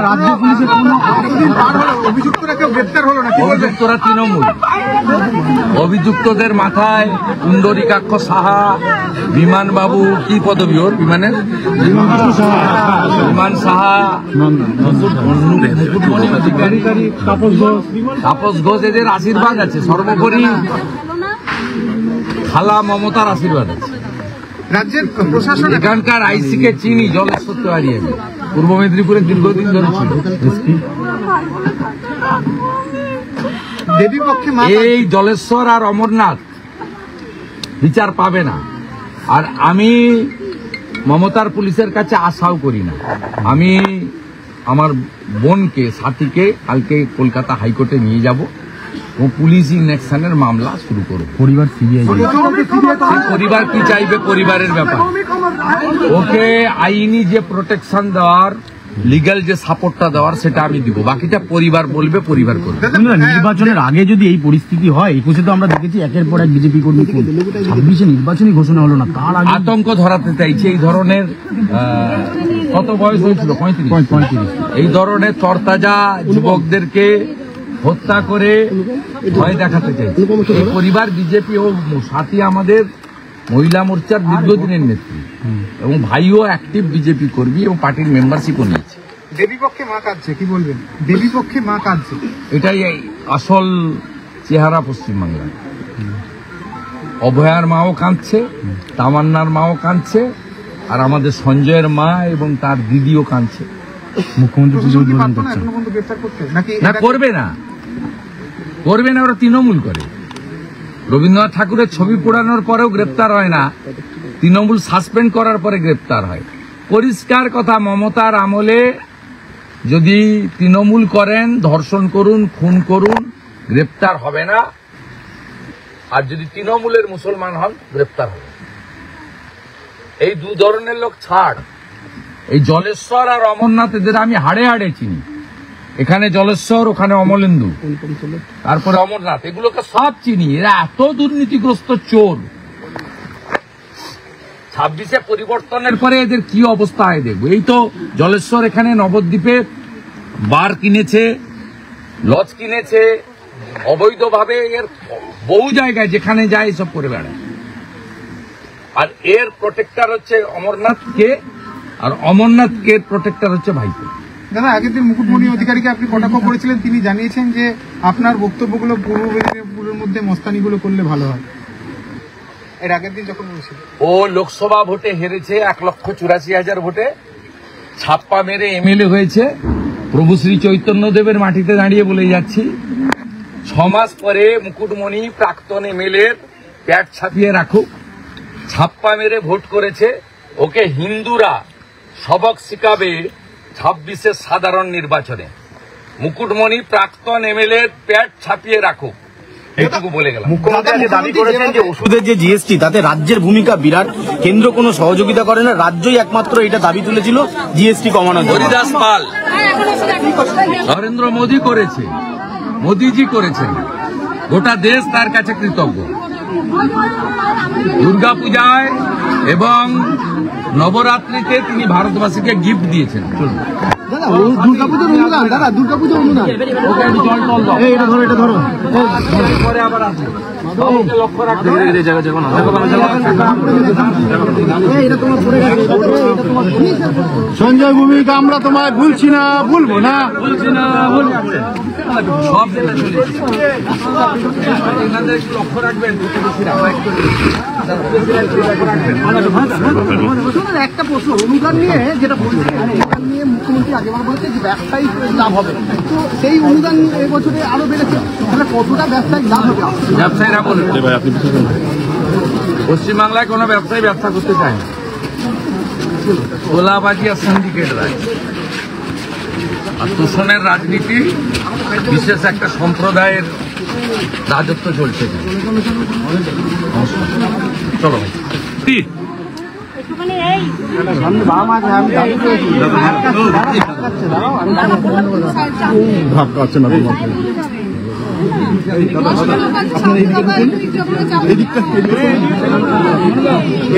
রাজ্য পুলিশের কোনো অভিযুক্তরা কেউ গ্রেপ্তার হলো না? অভিযুক্তরা তৃণমূল। অভিযুক্তদের মাথায় পুণ্ডরীকাক্ষ সাহা, বিমান বাবু, কি পদবি ওর বিমানের, বিমান সাহা, তাপস ঘোষ, এদের আশীর্বাদ আছে। সর্বোপরি খালা মমতার আশীর্বাদ আছে। রাজ্যের প্রশাসন এখানকার আইসিকে চিনি, জলেশ্বর তিওয়ারি, আমি পূর্ব মেদিনীপুরে দীর্ঘদিন ধরে ছিল। এই জলেশ্বর আর অমরনাথ বিচার পাবে না। আর আমি মমতার পুলিশের কাছে আশাও করি না। আমি আমার বোনকে, সাথীকে কালকে কলকাতা হাইকোর্টে নিয়ে যাব ও পুলিশ ইনঅ্যাকশনের মামলা শুরু করব। পরিবার সিবিআই, পরিবার কি চাইবে পরিবারের ব্যাপার। ওকে আইনি যে প্রোটেকশন দেওয়ার, লিগ্যাল যে সাপোর্টটা দেওয়ার, সেটা আমি দিব। বাকিটা পরিবার বলবে, পরিবার করবে। নির্বাচনের আগে যদি এই পরিস্থিতি হয়, 21-এ তো আমরা দেখেছি একের পর এক বিজেপি কর্মী, 26-এ নির্বাচনী ঘোষণা হলো না, তার আগে আতঙ্ক ধরাতে চাইছে। এই ধরনের কত বয়স হয়েছিল? 35। এই ধরনের তরতাজা যুবকদেরকে হত্যা করে ভয় দেখাতে চাইছে এই পরিবার। বিজেপি ও সাথী আমাদের মহিলা মোর্চার দীর্ঘদিনের নেত্রী এবং ভাইও অ্যাক্টিভ বিজেপি কর্মী এবং পার্টির মেম্বারশিপও নিয়েছে। দেবীপক্ষে মা কাঁদছে, কি বলবেন? দেবীপক্ষে মা কাঁদছে, এটাই আসল চেহারা পশ্চিমবাংলার। অভয়ার মাও কাঁদছে, তামান্নার মাও কাঁদছে, আর আমাদের সঞ্জয়ের মা এবং তার দিদিও কাঁদছে। মুখ্যমন্ত্রী না করবে না, করবে না, ওরা তৃণমূল করে। রবীন্দ্রনাথ ঠাকুরের ছবি পোড়ানোর পরেও গ্রেপ্তার হয় না, তৃণমূল সাসপেন্ড করার পরে গ্রেপ্তার হয়। পরিষ্কার কথা, মমতার আমলে যদি তৃণমূল করেন, ধর্ষণ করুন, খুন করুন, গ্রেপ্তার হবে না। আর যদি তৃণমূলের মুসলমান হন, গ্রেপ্তার হবে। এই দু ধরনের লোক ছাড়। এই জলেশ্বর আর অমরনাথ, এদের আমি হাড়ে হাড়ে চিনি। এখানে জলেশ্বর, ওখানে অমলেন্দু, তারপরে অমরনাথ, এগুলোকে সব চিনি। এরা এত দুর্নীতিগ্রস্ত চোর। 26-এ পরিবর্তনের পরে এদের কি অবস্থা হয় দেখবো। এই তো জলেশ্বর এখানে নবদ্বীপে বার কিনেছে, লজ কিনেছে অবৈধভাবে। এর বহু জায়গায় যেখানে যায় এসব করে বেড়ায়। আর এর প্রোটেক্টর হচ্ছে অমরনাথকে, আর অমরনাথকে প্রোটেক্টর হচ্ছে ভাইপো। দাদা, আগের দিন মুকুটমণি অধিকারীকে আপনি কটাক্ষ করেছিলেন, তিনি জানিয়েছেন যে আপনার বক্তব্যগুলো পূর্ব মেদিনীপুরের মধ্যে মস্তানিগুলো করলে ভালো হয়। এর আগের দিন যখন ও লোকসভা ভোটে হেরেছে 1,84,000 ভোটে, ছাপ্পা মেরে এমএলএ হয়েছে। প্রভু শ্রী চৈতন্যদেবের মাটিতে দাঁড়িয়ে বলে যাচ্ছি, 6 মাস পরে মুকুটমণি প্রাক্তন এমএলএর প্যাট ছাপিয়ে রাখুক। ছাপ্পা মেরে ভোট করেছে, ওকে হিন্দুরা সবক শিখাবে 26-এর সাধারণ নির্বাচনে। মুকুটমণি প্রাক্তন এমএলএ প্যাট ছাপিয়ে রাখুক, এইটুকু বলে গেলাম। মুখ্যমন্ত্রী দাবি করেছেন যে ওষুধের যে জিএসটি, তাতে রাজ্যের ভূমিকা বিরাট, কেন্দ্র কোনো সহযোগিতা করে না, রাজ্যই একমাত্র এটা দাবি তুলেছিল জিএসটি কমানোর জন্য। হরিদাস পাল, নরেন্দ্র মোদী করেছে, মোদীজি করেছেন, গোটা দেশ তার কাছে কৃতজ্ঞ। দুর্গাপূজায় এবং নবরাত্রিতে তিনি ভারতবাসীকে গিফট দিয়েছেন। দুর্গাপুজোর অনুদান, দাদা দুর্গাপুজোর অনুদান, এটা ধরো পরে আবার আসবে। লক্ষ্য রাখবে সঞ্জয় ভূমিকা আমরা তোমায় ভুলছি না, ভুলবো না, সব লক্ষ্য রাখবেন। একটা প্রশ্ন অনুদান নিয়ে, যেটা বলছেন অনুদান নিয়ে মুখ্যমন্ত্রী আগেবার বলেছে যে ব্যবসায়িক লাভ হবে, তো সেই অনুদান এবছরে আরো বেড়েছে, তাহলে কতটা ব্যবসায়িক লাভ হবে? ব্যবসায়ীরা বলুন, পশ্চিমবাংলায় কোনো ব্যবসায়ী ব্যবসা করতে চায় না। তোলাবাজি আর সিন্ডিকেট রাজ আর তোষণের রাজনীতি, বিশেষ একটা সম্প্রদায়ের রাজত্ব চলছে। চলো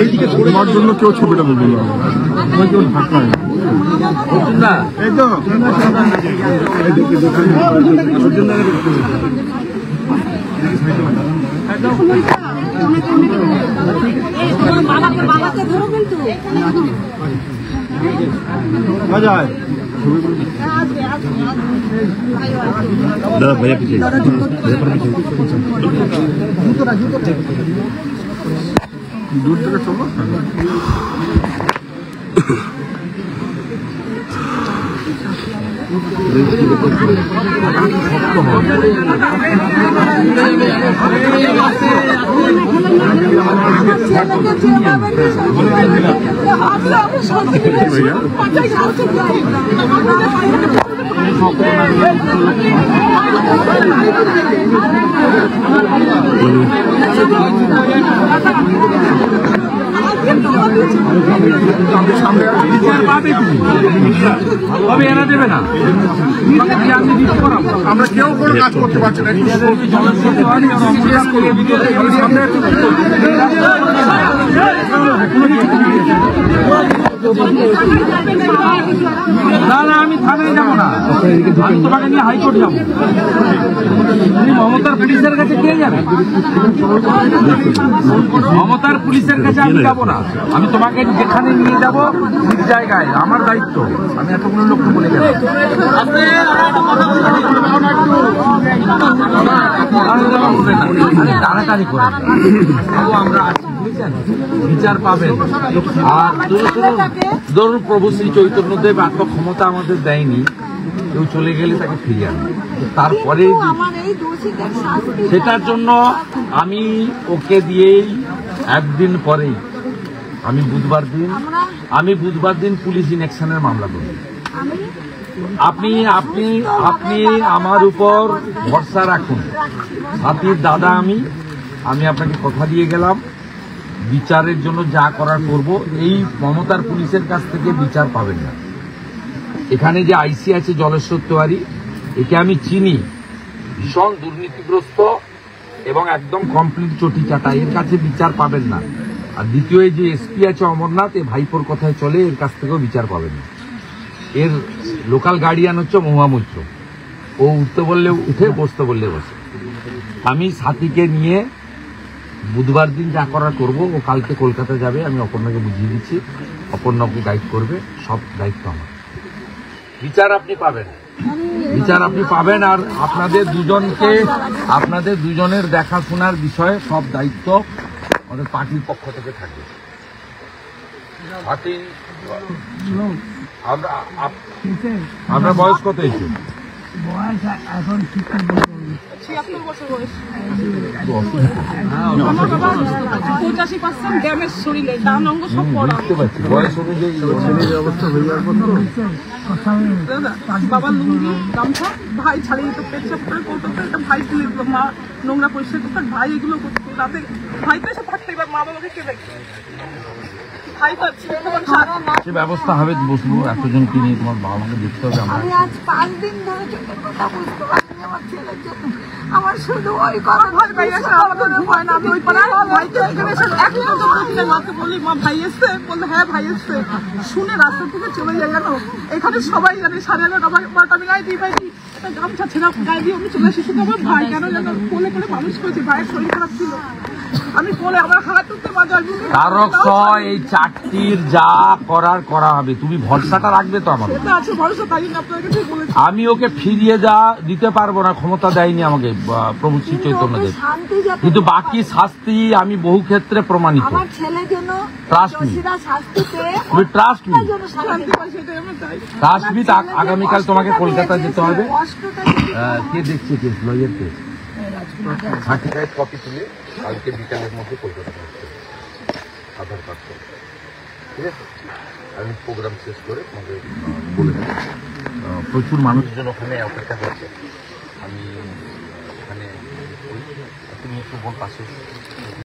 এইদিকে জন্য কেউ ছবিটা বলবো না। অর্জুন দা, বাবাকে ধরো কিন্তু দূর থেকে চলো তবে এরা দেবে না, আমরা কেউ কোনো কাজ করতে পারছি না। না না, আমি থানায় যাবো না, আমি তোমাকে নিয়ে হাইকোর্ট যাবো। তুমি মমতার পুলিশের কাছে কে যাবে? মমতার পুলিশের কাছে আমি যাবো না, আমি তোমাকে যেখানে নিয়ে যাবো ঠিক জায়গায়, আমার দায়িত্ব। আমি এতগুলো লোককে বলে গেলাম তাড়াতাড়ি করে আমরা আছি, বুঝেছেন? বিচার পাবেন। আর ধরুন প্রভু শ্রী চৈতন্যদেব এত ক্ষমতা আমাদের দেয়নি, কেউ চলে গেলে তাকে ফিরিয়ে আনবে। তারপরে সেটার জন্য আমি ওকে দিয়েই একদিন পরেই আমি বুধবার দিন পুলিশ ইনঅ্যাকশনের মামলা করব। আপনি আপনি আপনি আমার উপর ভরসা রাখুন। সাথীর দাদা আমি আপনাকে কথা দিয়ে গেলাম, বিচারের জন্য যা করার করব। এই মমতার পুলিশের কাছ থেকে বিচার পাবেন না। এখানে যে আইসি আছে জলেশ্বর তেওয়ারি, একে আমি চিনি, ভীষণ দুর্নীতিগ্রস্ত এবং একদম কমপ্লিট চটি চাটা, এর কাছে বিচার পাবেন না। আর দ্বিতীয় যে এসপি আছে অমরনাথ, এ ভাইপোর কথায় চলে, এর কাছ থেকেও বিচার পাবেন না। এর লোকাল গার্ডিয়ান হচ্ছে মহামৈত্র, ও উঠতে বললে উঠে, বসতে বললে বসে। আমি সাথীকে নিয়ে বুধবার দিন যা করার করবো। ও কালকে কলকাতা যাবে, আমি অপর্ণাকে বুঝিয়ে দিচ্ছি, অপর্ণাকে গাইড করবে, সব দায়িত্ব আমার। বিচার আপনি পাবেন, বিচার আপনি পাবেন। আর আপনাদের দুজনের দেখাশোনার বিষয়ে সব দায়িত্ব আমাদের পার্টির পক্ষ থেকে থাকবে। পার্টি আপনার বয়স কত হয়েছে? বয়স এখন ঠিক 76 বছর বয়স। 85% ড্যামেজ শরীরে, ডান অঙ্গ সব পড়া। বয়স অনুযায়ী অবস্থা হয়ে যাওয়ার পর বাবা লুঙ্গি গামছা, ভাই ছাড়িয়ে দিত, পেচ্ছাপ করে করতো, একটা ভাই তুলে দিত, মা নোংরা পরিষ্কার করতো, ভাই এগুলো করতো। রাতে ভাই তো এসে থাকতে, এবার মা বাবাকে কে দেখে? ভাই তো সে ব্যবস্থা হবে, বসবো। এতজনকে নিয়ে তোমার বাবা মাকে দেখতে হবে। আমি আজ 5 দিন ধরে চোখের কথা বুঝতে পারিনি আমার ছেলের জন্য। আমার শুধু ওই কথা ভাই ভাই এসে আমাদের ভয় না, আমি ওই পাড়ায় ভাইকে এখানে এসে একটা প্রতিদিনের মাকে বলি, মা ভাই এসছে, বললে হ্যাঁ ভাই এসছে। শুনে রাস্তা থেকে চলে যায়, জানো এখানে সবাই জানে 11:30 আমি গায়ে দিই, ভাই একটা গামছা ছেঁড়া গায়ে দিয়ে আমি চলে এসে, শুধু আমার ভাই কেন জানো কোলে করে মানুষ করেছে, ভাইয়ের শরীর খারাপ ছিল, আমি কোলে আমার হাত উঠতে বাজার তারক এই 4টির যা করার করা হবে। তুমি ভরসাটা রাখবে তো আমার? এটা আছে ভরসা, তাই আপনার কাছে বলেছি। আমি ওকে ফিরিয়ে দিতে পারবো না, ক্ষমতা দেয়নি আমাকে প্রভু শ্রী চৈতন্যদেব। কিন্তু বাকি শাস্তি আমি বহু ক্ষেত্রে প্রমাণিত। আমার ছেলের জন্য ট্রাস্ট মি, তুমি ট্রাস্ট মি, ট্রাস্ট মি। আগামীকাল তোমাকে কলকাতা যেতে হবে। কে দেখছে কেস? লয়ের কেস, সার্টিফাইড কপি তুলে কালকে বিকালের মধ্যে কলকাতা পৌঁছে আধার কার্ড করে, ঠিক আছে? আমি প্রোগ্রাম শেষ করে তোমাকে বলে দেবো। প্রচুর মানুষজন ওখানে অপেক্ষা করছে। আমি ওখানে তুমি একটু বোন পাশে